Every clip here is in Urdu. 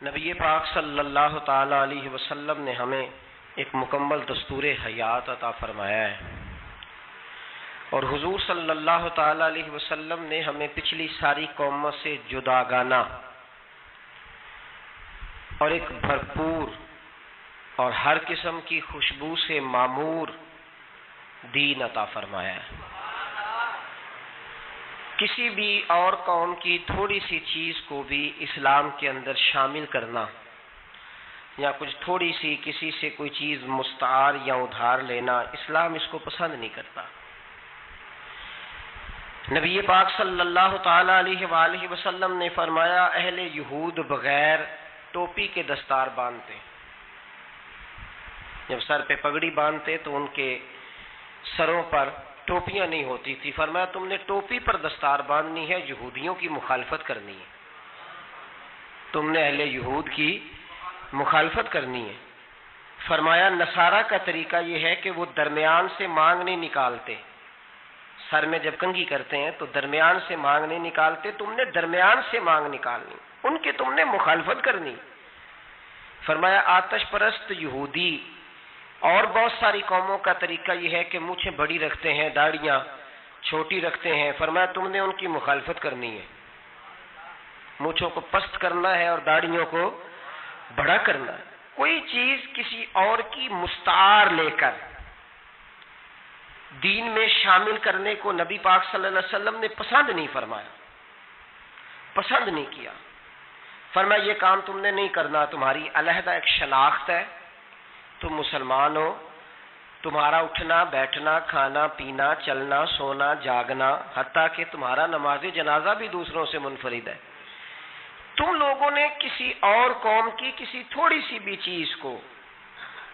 نبی پاک صلی اللہ تعالی علیہ وسلم نے ہمیں ایک مکمل دستور حیات عطا فرمایا ہے، اور حضور صلی اللہ تعالی علیہ وسلم نے ہمیں پچھلی ساری قوموں سے جداگانہ اور ایک بھرپور اور ہر قسم کی خوشبو سے معمور دین عطا فرمایا ہے۔ کسی بھی اور قوم کی تھوڑی سی چیز کو بھی اسلام کے اندر شامل کرنا یا کچھ تھوڑی سی کسی سے کوئی چیز مستعار یا ادھار لینا، اسلام اس کو پسند نہیں کرتا۔ نبی پاک صلی اللہ تعالی علیہ وآلہ وسلم نے فرمایا، اہل یہود بغیر ٹوپی کے دستار باندھتے، جب سر پہ پگڑی باندھتے تو ان کے سروں پر ٹوپیاں نہیں ہوتی تھی۔ فرمایا تم نے ٹوپی پر دستار باندھنی ہے، یہودیوں کی مخالفت کرنی ہے، تم نے اہل یہود کی مخالفت کرنی ہے۔ فرمایا نصارہ کا طریقہ یہ ہے کہ وہ درمیان سے مانگ نہیں نکالتے، سر میں جب کنگھی کرتے ہیں تو درمیان سے مانگ نہیں نکالتے، تم نے درمیان سے مانگ نکالنی، ان کی تم نے مخالفت کرنی۔ فرمایا آتش پرست یہودی اور بہت ساری قوموں کا طریقہ یہ ہے کہ مونچھیں بڑی رکھتے ہیں، داڑیاں چھوٹی رکھتے ہیں۔ فرمایا تم نے ان کی مخالفت کرنی ہے، مونچھوں کو پست کرنا ہے اور داڑیوں کو بڑا کرنا ہے۔ کوئی چیز کسی اور کی مستعار لے کر دین میں شامل کرنے کو نبی پاک صلی اللہ علیہ وسلم نے پسند نہیں فرمایا، پسند نہیں کیا۔ فرمایا یہ کام تم نے نہیں کرنا، تمہاری علیحدہ ایک شناخت ہے، تم مسلمان ہو، تمہارا اٹھنا بیٹھنا کھانا پینا چلنا سونا جاگنا حتیٰ کہ تمہارا نماز جنازہ بھی دوسروں سے منفرد ہے۔ تم لوگوں نے کسی اور قوم کی کسی تھوڑی سی بھی چیز کو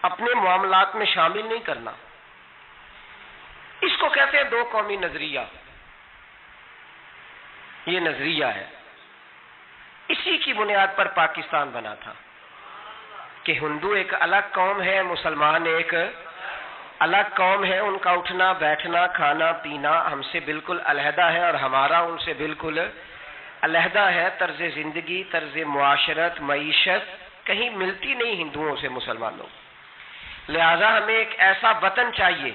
اپنے معاملات میں شامل نہیں کرنا۔ اس کو کہتے ہیں دو قومی نظریہ، یہ نظریہ ہے۔ اسی کی بنیاد پر پاکستان بنا تھا کہ ہندو ایک الگ قوم ہے، مسلمان ایک الگ قوم ہے، ان کا اٹھنا بیٹھنا کھانا پینا ہم سے بالکل علیحدہ ہے اور ہمارا ان سے بالکل علیحدہ ہے۔ طرز زندگی، طرز معاشرت، معیشت کہیں ملتی نہیں ہندوؤں سے مسلمانوں۔ لہذا ہمیں ایک ایسا وطن چاہیے،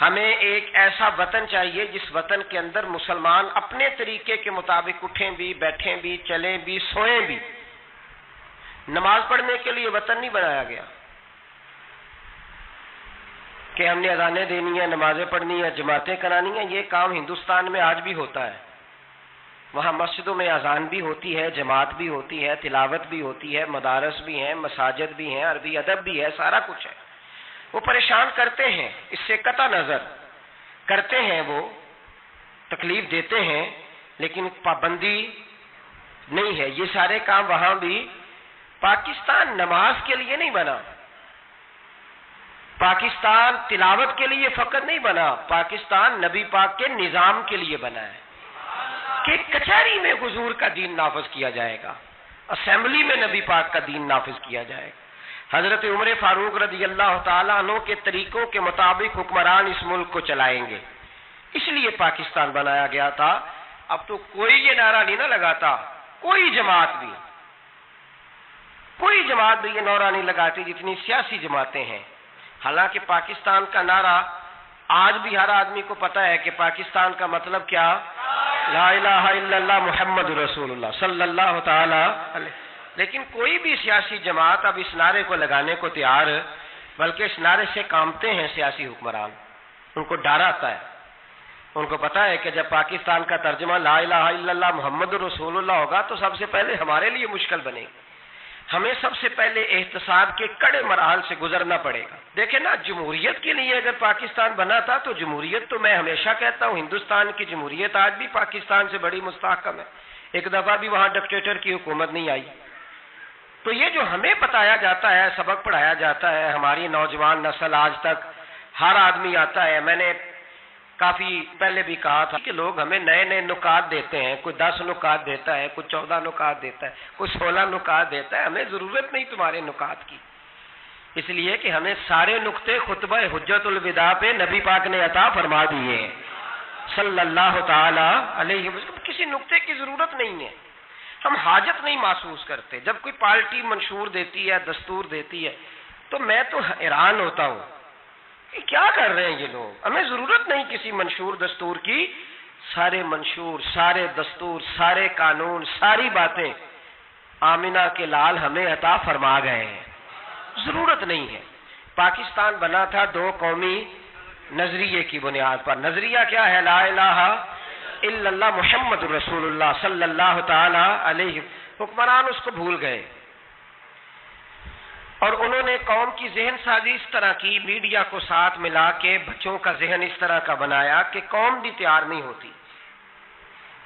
ہمیں ایک ایسا وطن چاہیے جس وطن کے اندر مسلمان اپنے طریقے کے مطابق اٹھیں بھی بیٹھیں بھی چلیں بھی سوئیں بھی۔ نماز پڑھنے کے لیے وطن نہیں بنایا گیا کہ ہم نے اذانیں دینی ہیں، نمازیں پڑھنی ہیں، جماعتیں کرانی ہیں۔ یہ کام ہندوستان میں آج بھی ہوتا ہے، وہاں مسجدوں میں اذان بھی ہوتی ہے، جماعت بھی ہوتی ہے، تلاوت بھی ہوتی ہے، مدارس بھی ہیں، مساجد بھی ہیں، عربی ادب بھی ہے، سارا کچھ ہے۔ وہ پریشان کرتے ہیں، اس سے قطع نظر کرتے ہیں، وہ تکلیف دیتے ہیں، لیکن پابندی نہیں ہے۔ یہ سارے کام وہاں بھی۔ پاکستان نماز کے لیے نہیں بنا، پاکستان تلاوت کے لیے فقط نہیں بنا، پاکستان نبی پاک کے نظام کے لیے بنا ہے کہ کچہری میں حضور کا دین نافذ کیا جائے گا، اسمبلی میں نبی پاک کا دین نافذ کیا جائے گا۔ حضرت عمر فاروق رضی اللہ تعالیٰ عنہ کے طریقوں کے مطابق حکمران اس ملک کو چلائیں گے، اس لیے پاکستان بنایا گیا تھا۔ اب تو کوئی یہ نعرہ نہیں نہ لگاتا، کوئی جماعت بھی یہ نعرہ نہیں لگاتی جتنی سیاسی جماعتیں ہیں۔ حالانکہ پاکستان کا نعرہ آج بھی ہر آدمی کو پتا ہے کہ پاکستان کا مطلب کیا، لا الہ الا اللہ محمد رسول اللہ صلی اللہ تعالی علیہ۔ لیکن کوئی بھی سیاسی جماعت اب اس نعرے کو لگانے کو تیار، بلکہ اس نعرے سے کامتے ہیں سیاسی حکمران، ان کو ڈر آتا ہے، ان کو پتا ہے کہ جب پاکستان کا ترجمہ لا الہ الا اللہ محمد رسول اللہ ہوگا تو سب سے پہلے ہمارے لیے مشکل بنے گی، ہمیں سب سے پہلے احتساب کے کڑے مراحل سے گزرنا پڑے گا۔ دیکھیں نا، جمہوریت کے لیے اگر پاکستان بنا تھا تو جمہوریت تو میں ہمیشہ کہتا ہوں ہندوستان کی جمہوریت آج بھی پاکستان سے بڑی مستحکم ہے، ایک دفعہ بھی وہاں ڈکٹیٹر کی حکومت نہیں آئی۔ تو یہ جو ہمیں بتایا جاتا ہے، سبق پڑھایا جاتا ہے، ہماری نوجوان نسل آج تک ہر آدمی آتا ہے، میں نے کافی پہلے بھی کہا تھا کہ لوگ ہمیں نئے نئے نکات دیتے ہیں، کوئی 10 نکات دیتا ہے، کوئی 14 نکات دیتا ہے، کوئی 16 نکات دیتا ہے۔ ہمیں ضرورت نہیں تمہارے نکات کی، اس لیے کہ ہمیں سارے نقطے خطبہ حجت الوداع پہ نبی پاک نے عطا فرما دیے ہیں صلی اللہ تعالی علیہ وسلم، کسی نقطے کی ضرورت نہیں ہے۔ ہم حاجت نہیں محسوس کرتے. جب کوئی پارٹی منشور دیتی ہے، دستور دیتی ہے، تو میں تو حیران ہوتا ہوں کہ کیا کر رہے ہیں یہ لوگ. ہمیں ضرورت نہیں کسی منشور دستور کی. سارے منشور، سارے دستور، سارے قانون، ساری باتیں آمنہ کے لال ہمیں عطا فرما گئے ہیں. ضرورت نہیں ہے. پاکستان بنا تھا دو قومی نظریے کی بنیاد پر. نظریہ کیا ہے؟ لا الہ الا اللہ محمد رسول اللہ صلی اللہ تعالی علیہ. حکمران اس کو بھول گئے اور انہوں نے قوم کی ذہن سازی اس طرح کی، میڈیا کو ساتھ ملا کے بچوں کا ذہن اس طرح کا بنایا کہ قوم بھی تیار نہیں ہوتی.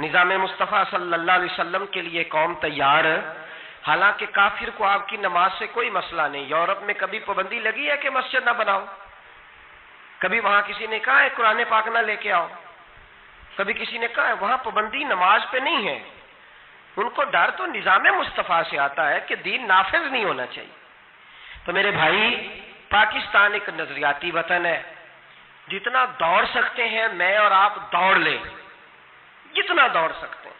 نظام مصطفیٰ صلی اللہ علیہ وسلم کے لیے قوم تیار، حالانکہ کافر کو آپ کی نماز سے کوئی مسئلہ نہیں. یورپ میں کبھی پابندی لگی ہے کہ مسجد نہ بناؤ؟ کبھی وہاں کسی نے کہا ہے قرآن پاک نہ لے کے آؤ؟ کبھی کسی نے کہا ہے؟ وہاں پابندی نماز پہ نہیں ہے. ان کو ڈر تو نظام مصطفیٰ سے آتا ہے کہ دین نافذ نہیں ہونا چاہیے. تو میرے بھائی، پاکستان ایک نظریاتی وطن ہے. جتنا دوڑ سکتے ہیں میں اور آپ دوڑ لیں، جتنا دوڑ سکتے ہیں.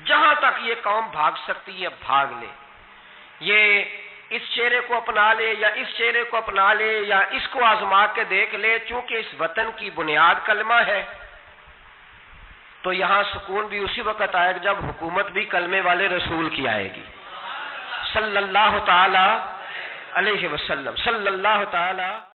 جہاں تک یہ قوم بھاگ سکتی ہے بھاگ لے. یہ اس چہرے کو اپنا لے یا اس چہرے کو اپنا لے یا اس کو آزما کے دیکھ لے. چونکہ اس وطن کی بنیاد کلمہ ہے تو یہاں سکون بھی اسی وقت آئے گا جب حکومت بھی کلمے والے رسول کی آئے گی صلی اللہ تعالی علیہ وسلم. صلی اللہ تعالی